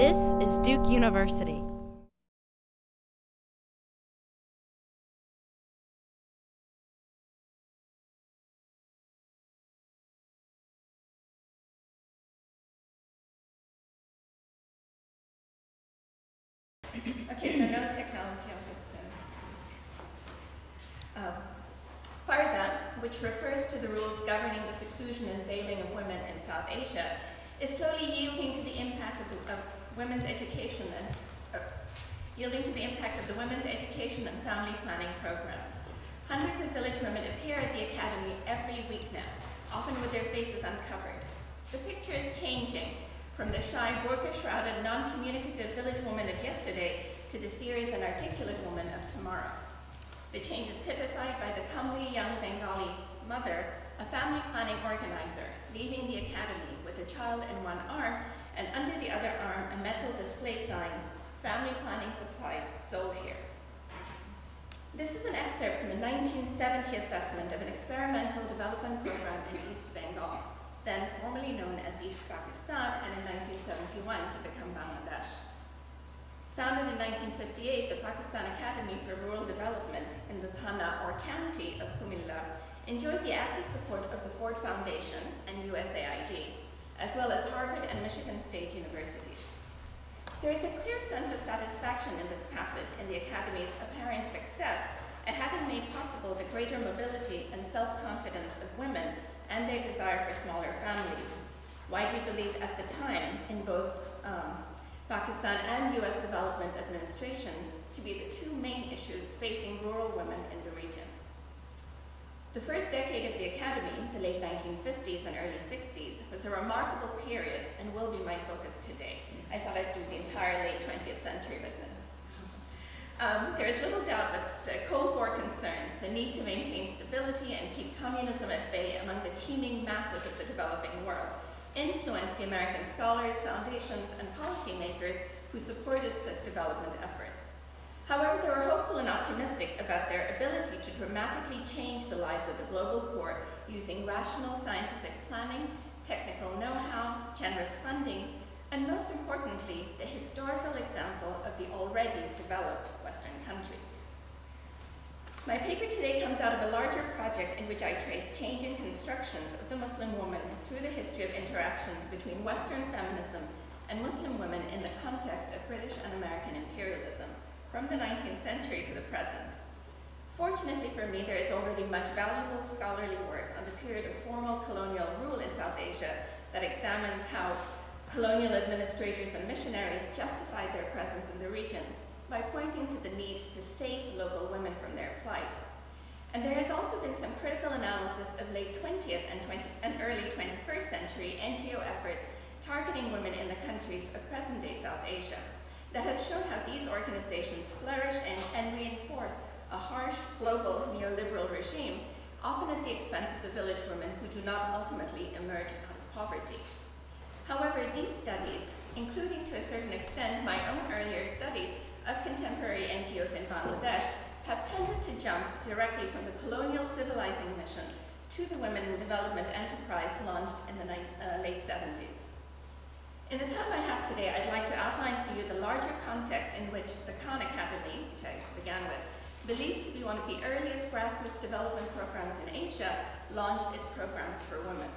This is Duke University. Okay, so no technology, I'll just Partha, which refers to the rules governing the seclusion and veiling of women in South Asia, is slowly yielding to the impact of women's education and the women's education and family planning programs. Hundreds of village women appear at the academy every week now, often with their faces uncovered. The picture is changing from the shy, burqa-shrouded, non-communicative village woman of yesterday to the serious and articulate woman of tomorrow. The change is typified by the comely young Bengali mother, a family planning organizer, leaving the academy with a child in one arm and under the other arm a metal display sign, "Family Planning Supplies Sold Here." This is an excerpt from a 1970 assessment of an experimental development program in East Bengal, then formerly known as East Pakistan, and in 1971 to become Bangladesh. Founded in 1958, the Pakistan Academy for Rural Development in the Thana or county of Kumilla enjoyed the active support of the Ford Foundation and USAID, as well as Harvard and Michigan State Universities. There is a clear sense of satisfaction in this passage in the Academy's apparent success at having made possible the greater mobility and self-confidence of women and their desire for smaller families, widely believed at the time in both Pakistan and US development administrations to be the two main issues facing rural women in the region. The first decade of the Academy, the late 1950s and early 60s, was a remarkable period and will be my focus today. I thought I'd do the entire late 20th century with minutes. There is little doubt that the Cold War concerns, the need to maintain stability and keep communism at bay among the teeming masses of the developing world, influenced the American scholars, foundations, and policymakers who supported such development efforts. However, they were hopeful and optimistic about their ability to dramatically change the lives of the global poor using rational scientific planning, technical know-how, generous funding, and most importantly, the historical example of the already developed Western countries. My paper today comes out of a larger project in which I trace changing constructions of the Muslim woman through the history of interactions between Western feminism and Muslim women in the context of British and American imperialism, from the 19th century to the present. Fortunately for me, there is already much valuable scholarly work on the period of formal colonial rule in South Asia that examines how colonial administrators and missionaries justified their presence in the region by pointing to the need to save local women from their plight. And there has also been some critical analysis of late 20th and early 21st century NGO efforts targeting women in the countries of present-day South Asia that has shown how these organizations flourish and reinforce a harsh global neoliberal regime, often at the expense of the village women who do not ultimately emerge out of poverty. However, these studies, including to a certain extent my own earlier study of contemporary NGOs in Bangladesh, have tended to jump directly from the colonial civilizing mission to the Women in Development enterprise launched in the late 70s. In the time I have today, I'd like to outline for you the larger context in which the Khan Academy, which I began with, believed to be one of the earliest grassroots development programs in Asia, launched its programs for women.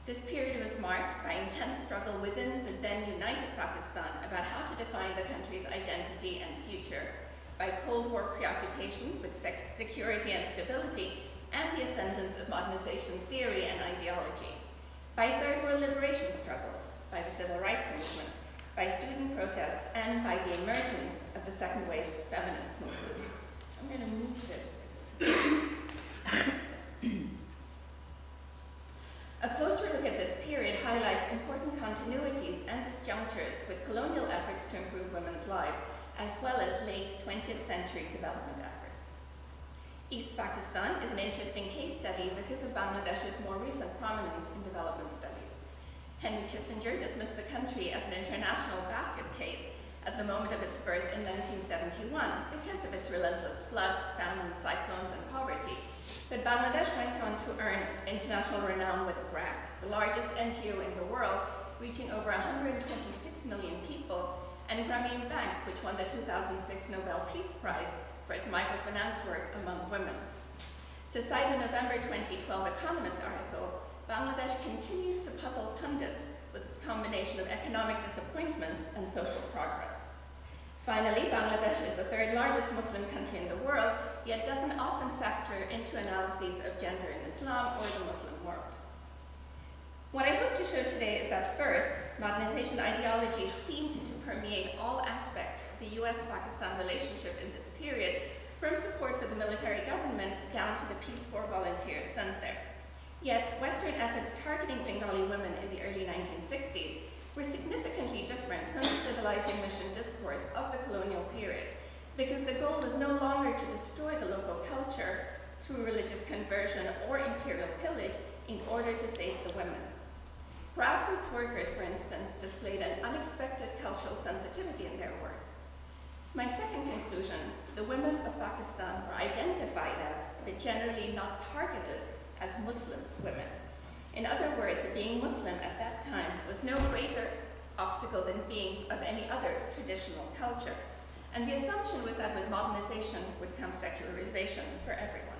This period was marked by intense struggle within the then united Pakistan about how to define the country's identity and future, by Cold War preoccupations with security and stability, and the ascendance of modernization theory and ideology, by Third World liberation struggles, by the civil rights movement, by student protests, and by the emergence of the second wave feminist movement. I'm going to move this because it's A closer look at this period highlights important continuities and disjunctures with colonial efforts to improve women's lives, as well as late 20th century development efforts. East Pakistan is an interesting case study because of Bangladesh's more recent prominence in development studies. Henry Kissinger dismissed the country as an international basket case at the moment of its birth in 1971 because of its relentless floods, famines, cyclones, and poverty. But Bangladesh went on to earn international renown with BRAC, the largest NGO in the world, reaching over 126 million people, and Grameen Bank, which won the 2006 Nobel Peace Prize for its microfinance work among women. To cite a November 2012 Economist article, Bangladesh continues to puzzle pundits with its combination of economic disappointment and social progress. Finally, Bangladesh is the third largest Muslim country in the world, yet doesn't often factor into analyses of gender in Islam or the Muslim world. What I hope to show today is that first, modernization ideologies seemed to permeate all aspects of the US-Pakistan relationship in this period, from support for the military government down to the Peace Corps volunteers sent there. Yet, Western efforts targeting Bengali women in the early 1960s were significantly different from the civilizing mission discourse of the colonial period, because the goal was no longer to destroy the local culture through religious conversion or imperial pillage in order to save the women. Grassroots workers, for instance, displayed an unexpected cultural sensitivity in their work. My second conclusion, the women of Pakistan were identified as, but generally not targeted as, Muslim women. In other words, being Muslim at that time was no greater obstacle than being of any other traditional culture. And the assumption was that with modernization would come secularization for everyone.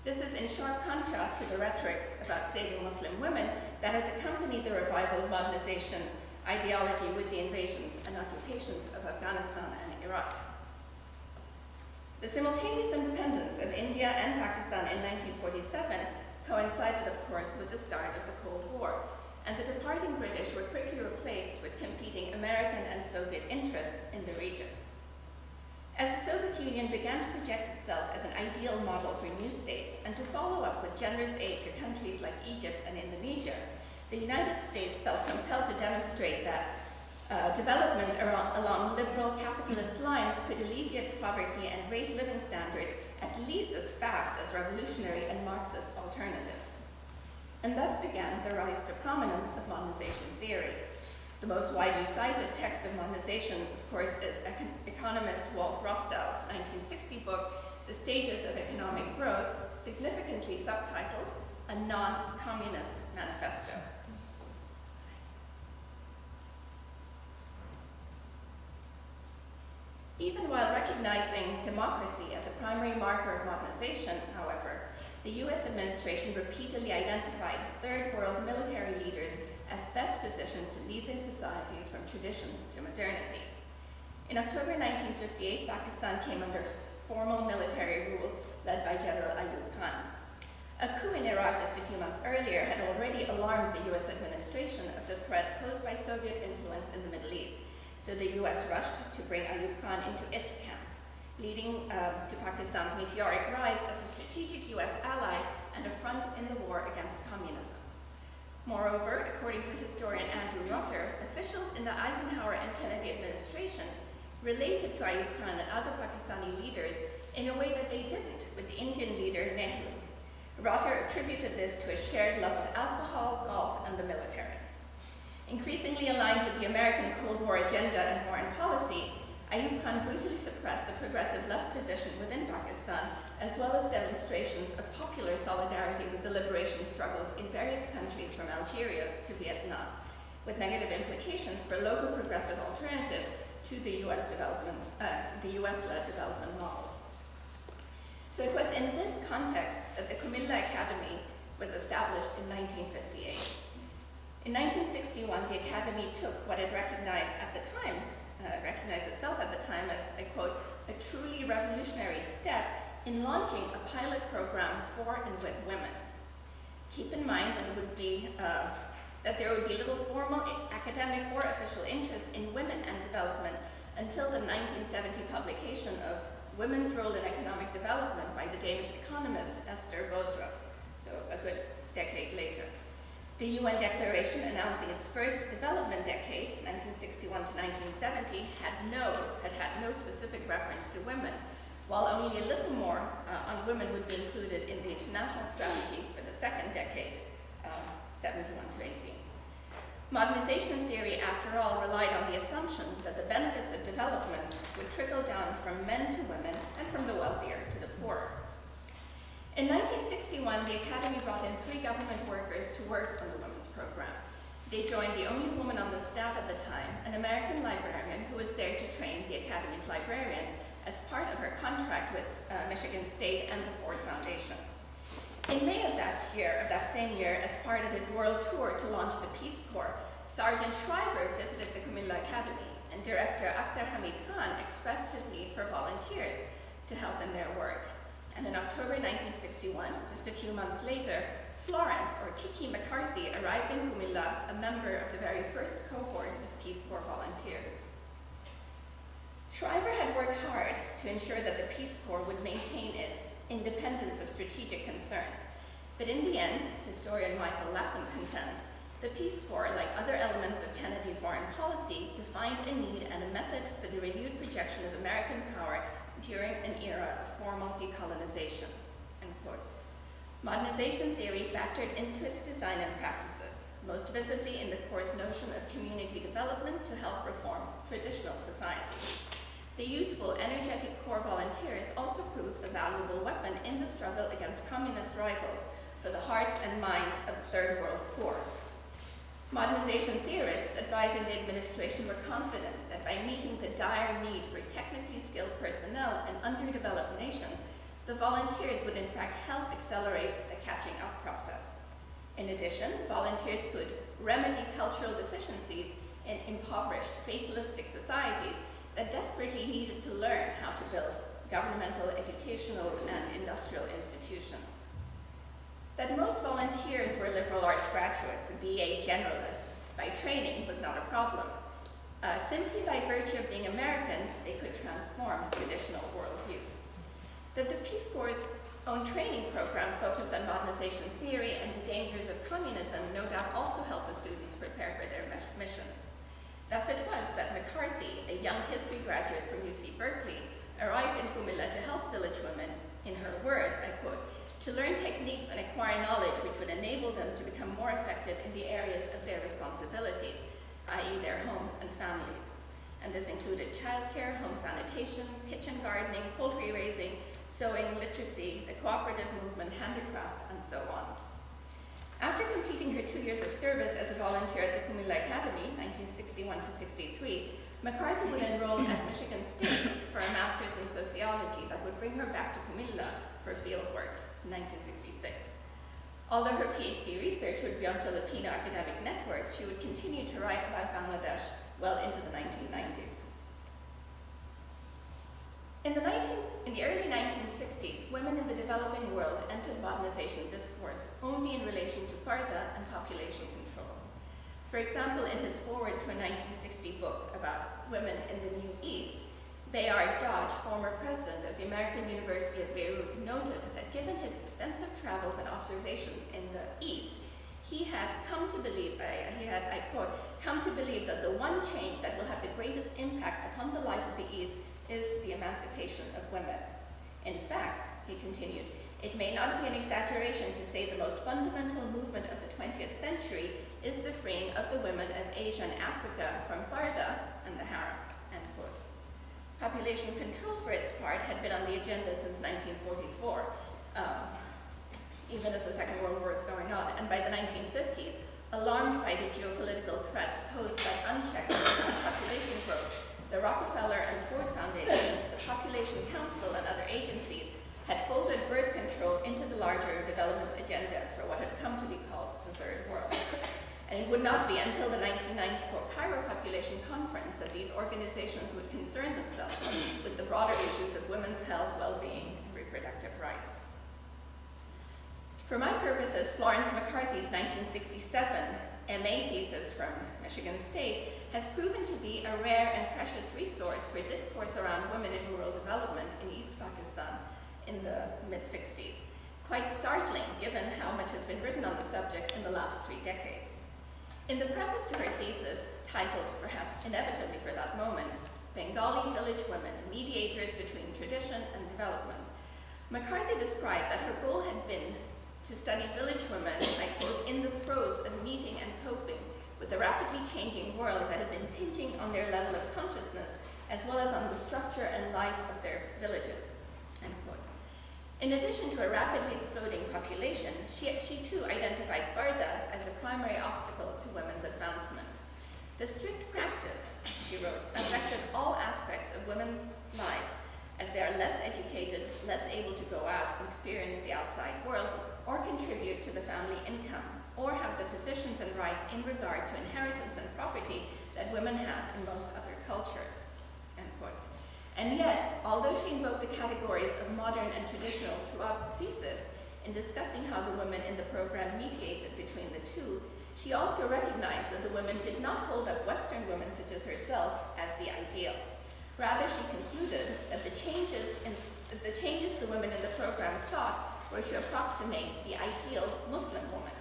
This is in sharp contrast to the rhetoric about saving Muslim women that has accompanied the revival of modernization ideology with the invasions and occupations of Afghanistan and Iraq. The simultaneous independence of India and Pakistan in 1947 coincided, of course, with the start of the Cold War, and the departing British were quickly replaced with competing American and Soviet interests in the region. As the Soviet Union began to project itself as an ideal model for new states and to follow up with generous aid to countries like Egypt and Indonesia, the United States felt compelled to demonstrate that development along liberal capitalist lines could alleviate poverty and raise living standards at least as fast as revolutionary and Marxist alternatives. And thus began the rise to prominence of modernization theory. The most widely cited text of modernization, of course, is economist Walt Rostow's 1960 book, The Stages of Economic Growth, significantly subtitled A Non-Communist Manifesto. Even while recognizing democracy as a primary marker of modernization, however, the US administration repeatedly identified third world military leaders as best positioned to lead their societies from tradition to modernity. In October 1958, Pakistan came under formal military rule led by General Ayub Khan. A coup in Iraq just a few months earlier had already alarmed the US administration of the threat posed by Soviet influence in the Middle East, so the US rushed to bring Ayub Khan into its camp, leading to Pakistan's meteoric rise as a strategic US ally and a front in the war against communism. Moreover, according to historian Andrew Rutter, officials in the Eisenhower and Kennedy administrations related to Ayub Khan and other Pakistani leaders in a way that they didn't with the Indian leader Nehru. Rutter attributed this to a shared love of alcohol, golf, and the military. Increasingly aligned with the American Cold War agenda and foreign policy, Ayub Khan brutally suppressed the progressive left position within Pakistan, as well as demonstrations of popular solidarity with the liberation struggles in various countries from Algeria to Vietnam, with negative implications for local progressive alternatives to the US-led development model. So it was in this context that the Kumilla Academy was established in 1958. In 1961, the Academy took what it recognized itself at the time as, I quote, a truly revolutionary step in launching a pilot program for and with women. Keep in mind that there would be little formal academic or official interest in women and development until the 1970 publication of Women's Role in Economic Development by the Danish economist Esther Bosrup, so a good decade later. The UN Declaration announcing its first development decade, 1961 to 1970, had no specific reference to women, while only a little more on women would be included in the international strategy for the second decade, 71 to 18. Modernization theory, after all, relied on the assumption that the benefits of development would trickle down from men to women and from the wealthier to the poorer. In 1961, the Academy brought in 3 government workers to work on the women's program. They joined the only woman on the staff at the time, an American librarian who was there to train the Academy's librarian as part of her contract with Michigan State and the Ford Foundation. In May of that same year, as part of his world tour to launch the Peace Corps, Sergeant Shriver visited the Kumilla Academy, and Director Akhtar Hamid Khan expressed his need for volunteers to help in their work. And in October 1961, just a few months later, Florence, or Kiki McCarthy, arrived in Kumilla, a member of the very first cohort of Peace Corps volunteers. Shriver had worked hard to ensure that the Peace Corps would maintain its independence of strategic concerns. But in the end, historian Michael Lapham contends, the Peace Corps, like other elements of Kennedy foreign policy, defined a need and a method for the renewed projection of American power during an era of formal decolonization, end quote. Modernization theory factored into its design and practices, most visibly in the Corps' notion of community development to help reform traditional societies. The youthful, energetic Corps volunteers also proved a valuable weapon in the struggle against communist rivals for the hearts and minds of the Third World poor. Modernization theorists advising the administration were confident that by meeting the dire need for technically skilled personnel in underdeveloped nations, the volunteers would in fact help accelerate the catching up process. In addition, volunteers could remedy cultural deficiencies in impoverished, fatalistic societies that desperately needed to learn how to build governmental, educational, and industrial institutions. That most volunteers were liberal arts graduates, BA generalists, by training was not a problem. Simply by virtue of being Americans, they could transform traditional worldviews. That the Peace Corps' own training program focused on modernization theory and the dangers of communism no doubt also helped the students prepare for their mission. Thus it was that McCarthy, a young history graduate from UC Berkeley, arrived in Kumilla to help village women, in her words, I quote, to learn techniques and acquire knowledge which would enable them to become more effective in the areas of their responsibilities, i.e. their homes and families. And this included childcare, home sanitation, kitchen gardening, poultry raising, sewing, literacy, the cooperative movement, handicrafts, and so on. After completing her 2 years of service as a volunteer at the Kumilla Academy, 1961 to 63, McCarthy would enroll at Michigan State for a master's in sociology that would bring her back to Kumilla for field work in 1966. Although her PhD research would be on Filipino academic networks, she would continue to write about Bangladesh well into the 1990s. In the early 1960s, women in the developing world entered modernization discourse only in relation to Parda and population control. For example, in his foreword to a 1960 book about women in the New East, Bayard Dodge, former president of the American University of Beirut, noted that given his extensive travels and observations in the East, he had come to believe, I quote, come to believe that the one change that will have the greatest impact upon the life of the East is the emancipation of women. In fact, he continued, it may not be an exaggeration to say the most fundamental movement of the 20th century is the freeing of the women of Asia and Africa from Parda and the harem, end quote. Population control, for its part, had been on the agenda since 1944, even as the Second World War was going on, and by the 1950s, alarmed by the geopolitical threats posed by unchecked population growth, the Rockefeller and Ford Foundations, the Population Council, and other agencies had folded birth control into the larger development agenda for what had come to be called the Third World. And it would not be until the 1994 Cairo Population Conference that these organizations would concern themselves with the broader issues of women's health, well-being, and reproductive rights. For my purposes, Florence McCarthy's 1967 MA thesis from Michigan State has proven to be a rare and precious resource for discourse around women in rural development in East Pakistan in the mid-60s. Quite startling, given how much has been written on the subject in the last 3 decades. In the preface to her thesis, titled, perhaps inevitably for that moment, Bengali Village Women, Mediators Between Tradition and Development, McCarthy described that her goal had been to study village women, I quote, in the throes of meeting and coping with the rapidly changing world that is impinging on their level of consciousness, as well as on the structure and life of their villages, end quote. In addition to a rapidly exploding population, she too identified Barda as a primary obstacle to women's advancement. The strict practice, she wrote, affected all aspects of women's lives, as they are less educated, less able to go out and experience the outside world, or contribute to the family income, or have the positions and rights in regard to inheritance and property that women have in most other cultures, end quote. And yet, although she invoked the categories of modern and traditional throughout the thesis, in discussing how the women in the program mediated between the two, she also recognized that the women did not hold up Western women such as herself as the ideal. Rather, she concluded that the changes the women in the program sought were to approximate the ideal Muslim woman: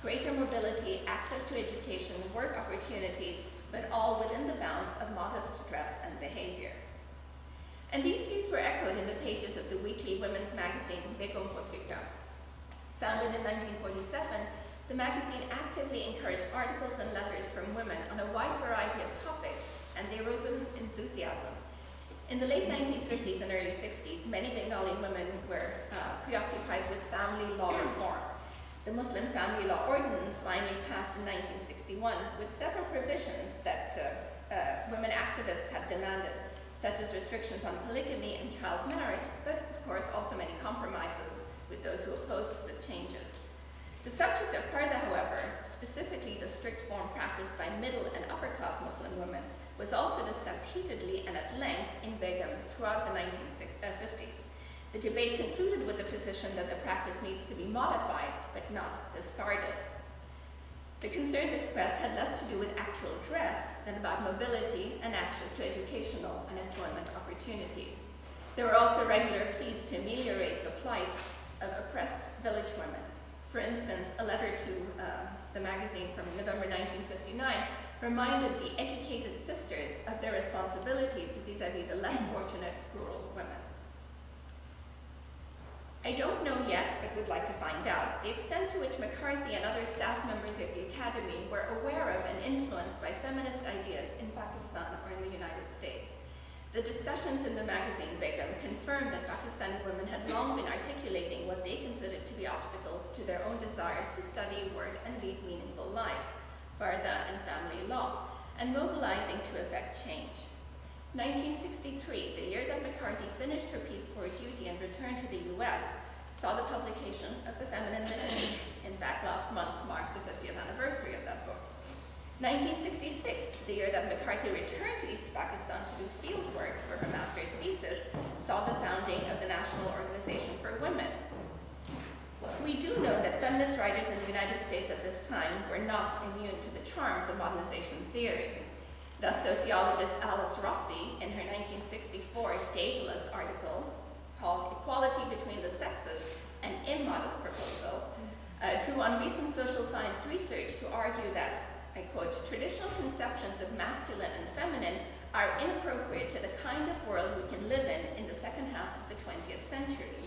greater mobility, access to education, work opportunities, but all within the bounds of modest dress and behavior. And these views were echoed in the pages of the weekly women's magazine Geopolitics. Founded in 1947, the magazine actively encouraged articles and letters from women on a wide variety of topics, and they wrote with enthusiasm. In the late 1950s and early 60s, many Bengali women were preoccupied with family law reform. The Muslim Family Law Ordinance finally passed in 1961 with several provisions that women activists had demanded, such as restrictions on polygamy and child marriage, but of course also many compromises with those who opposed such changes. The subject of parda, however, specifically the strict form practiced by middle and upper-class Muslim women, was also discussed heatedly and at length in Begum throughout the 1950s. The debate concluded with the position that the practice needs to be modified, but not discarded. The concerns expressed had less to do with actual dress than about mobility and access to educational and employment opportunities. There were also regular pleas to ameliorate the plight of oppressed village women. For instance, a letter to the magazine from November 1959 reminded the educated sisters of their responsibilities vis-à-vis the less fortunate rural women. I don't know yet, but would like to find out, the extent to which McCarthy and other staff members of the Academy were aware of and influenced by feminist ideas in Pakistan or in the United States. The discussions in the magazine Begum confirmed that Pakistani women had long been articulating what they considered to be obstacles to their own desires to study, work, and lead meaningful lives, Barda and family law, and mobilizing to effect change. 1963, the year that McCarthy finished her Peace Corps duty and returned to the US, saw the publication of The Feminine Mystique. In fact, last month marked the 50th anniversary of that book. 1966, the year that McCarthy returned to East Pakistan to do field work for her master's thesis, saw the founding of the National Organization for Women. We do know that feminist writers in the United States at this time were not immune to the charms of modernization theory. Thus, sociologist Alice Rossi, in her 1964 Daedalus article called Equality Between the Sexes, an immodest proposal, drew on recent social science research to argue that, I quote, traditional conceptions of masculine and feminine are inappropriate to the kind of world we can live in the second half of the 20th century.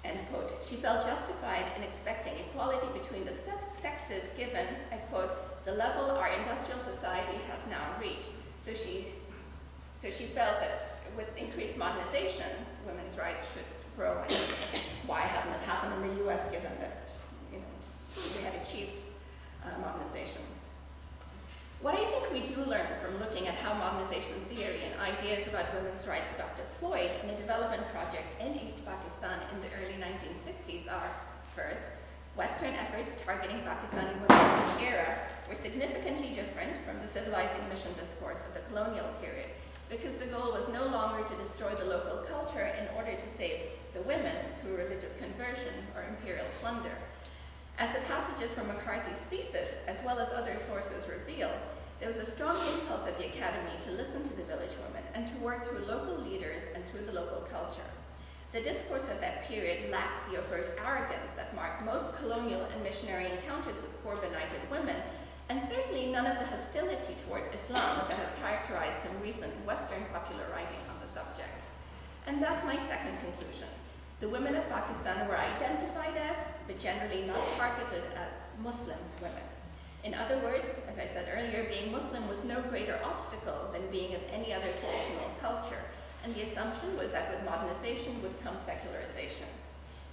End quote. She felt justified in expecting equality between the sexes given, I quote, the level our industrial society has now reached. So she felt that with increased modernization, women's rights should grow. And why hadn't it happened in the US given that, you know, we had achieved modernization? What I think we do learn from looking at how modernization theory and ideas about women's rights got deployed in a development project in East Pakistan in the early 1960s are, first, Western efforts targeting Pakistani women in this era were significantly different from the civilizing mission discourse of the colonial period, because the goal was no longer to destroy the local culture in order to save the women through religious conversion or imperial plunder. As the passages from McCarthy's thesis, as well as other sources reveal, there was a strong impulse at the Academy to listen to the village women and to work through local leaders and through the local culture. The discourse of that period lacks the overt arrogance that marked most colonial and missionary encounters with poor benighted women, and certainly none of the hostility toward Islam that has characterized some recent Western popular writing on the subject. And thus my second conclusion. The women of Pakistan were identified as, but generally not targeted as, Muslim women. In other words, as I said earlier, being Muslim was no greater obstacle than being of any other traditional culture, and the assumption was that with modernization would come secularization.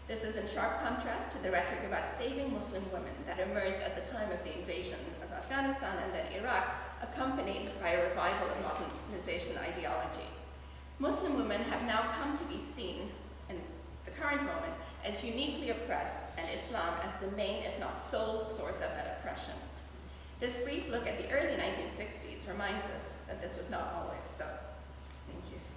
This is in sharp contrast to the rhetoric about saving Muslim women that emerged at the time of the invasion of Afghanistan and then Iraq, accompanied by a revival of modernization ideology. Muslim women have now come to be seen, in the current moment, as uniquely oppressed, and Islam as the main, if not sole, source of that oppression. This brief look at the early 1960s reminds us that this was not always so. Thank you.